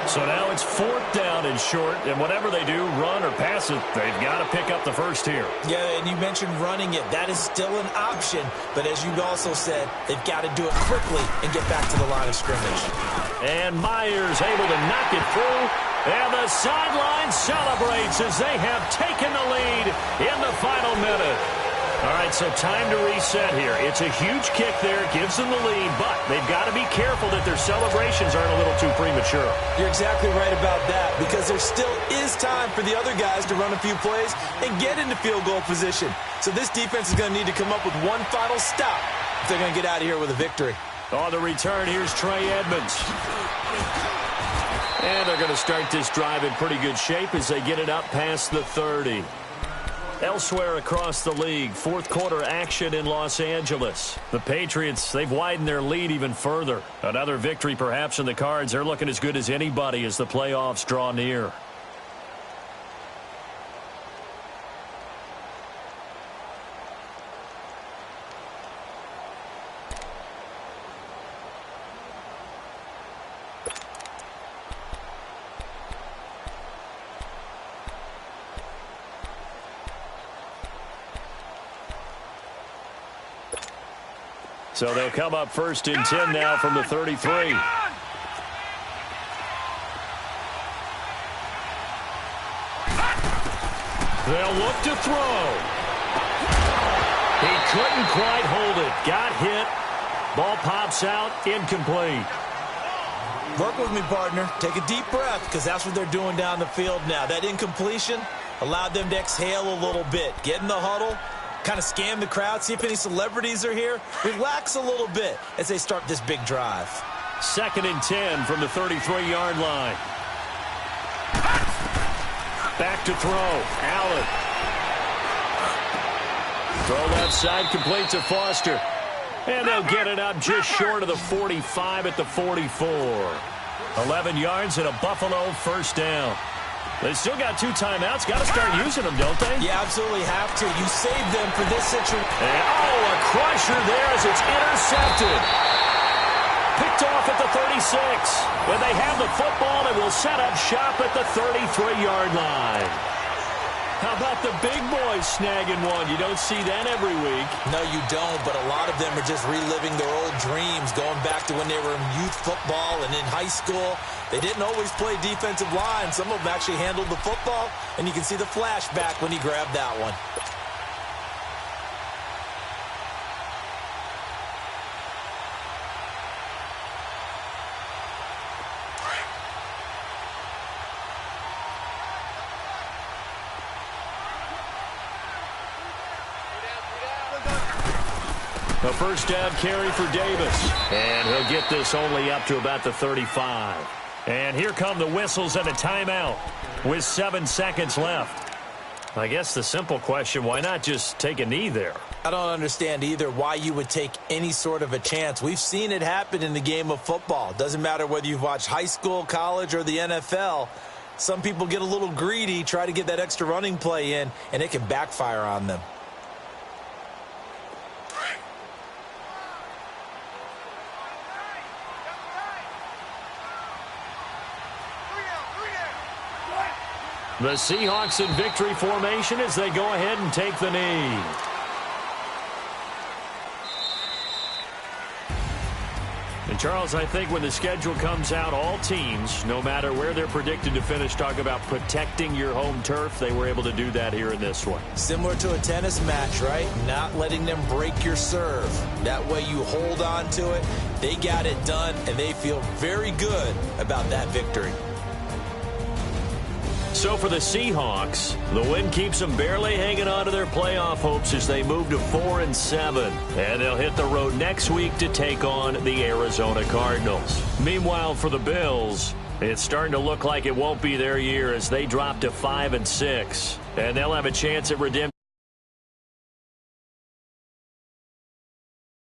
So now it's 4th down and short, and whatever they do, run or pass it, they've got to pick up the first here. Yeah, and you mentioned running it. That is still an option, but as you also said, they've got to do it quickly and get back to the line of scrimmage. And Myers able to knock it through, and the sideline celebrates as they have taken the lead in the final minute. All right, so time to reset here. It's a huge kick there, gives them the lead, but they've got to be careful that their celebrations aren't a little too premature. You're exactly right about that, because there still is time for the other guys to run a few plays and get into field goal position. So this defense is going to need to come up with one final stop if they're going to get out of here with a victory. On the return, here's Trey Edmonds. And they're going to start this drive in pretty good shape as they get it up past the 30. Elsewhere across the league, 4th quarter action in Los Angeles. The Patriots, they've widened their lead even further. Another victory perhaps in the cards. They're looking as good as anybody as the playoffs draw near. So they'll come up 1st and 10 now from the 33. They'll look to throw. He couldn't quite hold it. Got hit. Ball pops out. Incomplete. Work with me, partner. Take a deep breath, because that's what they're doing down the field now. That incompletion allowed them to exhale a little bit. Get in the huddle. Kind of scan the crowd, see if any celebrities are here. Relax a little bit as they start this big drive. 2nd and 10 from the 33-yard line. Back to throw. Allen. Throw left side, complete to Foster. And they'll get it up just short of the 45 at the 44. 11 yards and a Buffalo 1st down. They still got 2 timeouts. Got to start using them, don't they? You absolutely have to. You save them for this situation. Oh, a crusher there as it's intercepted. Picked off at the 36. When they have the football, it will set up shop at the 33-yard line. How about the big boys snagging one? You don't see that every week. No, you don't, but a lot of them are just reliving their old dreams, going back to when they were in youth football and in high school. They didn't always play defensive line. Some of them actually handled the football, and you can see the flashback when he grabbed that one. A first down carry for Davis. And he'll get this only up to about the 35. And here come the whistles and a timeout with 7 seconds left. I guess the simple question, why not just take a knee there? I don't understand either why you would take any sort of a chance. We've seen it happen in the game of football. It doesn't matter whether you've watched high school, college, or the NFL. Some people get a little greedy, try to get that extra running play in, and it can backfire on them. The Seahawks in victory formation as they go ahead and take the knee. And Charles, I think when the schedule comes out, all teams, no matter where they're predicted to finish, talk about protecting your home turf. They were able to do that here in this one. Similar to a tennis match, right? Not letting them break your serve. That way you hold on to it. They got it done, and they feel very good about that victory. So for the Seahawks, the win keeps them barely hanging on to their playoff hopes as they move to 4-7. And they'll hit the road next week to take on the Arizona Cardinals. Meanwhile, for the Bills, it's starting to look like it won't be their year as they drop to 5-6. And they'll have a chance at redemption.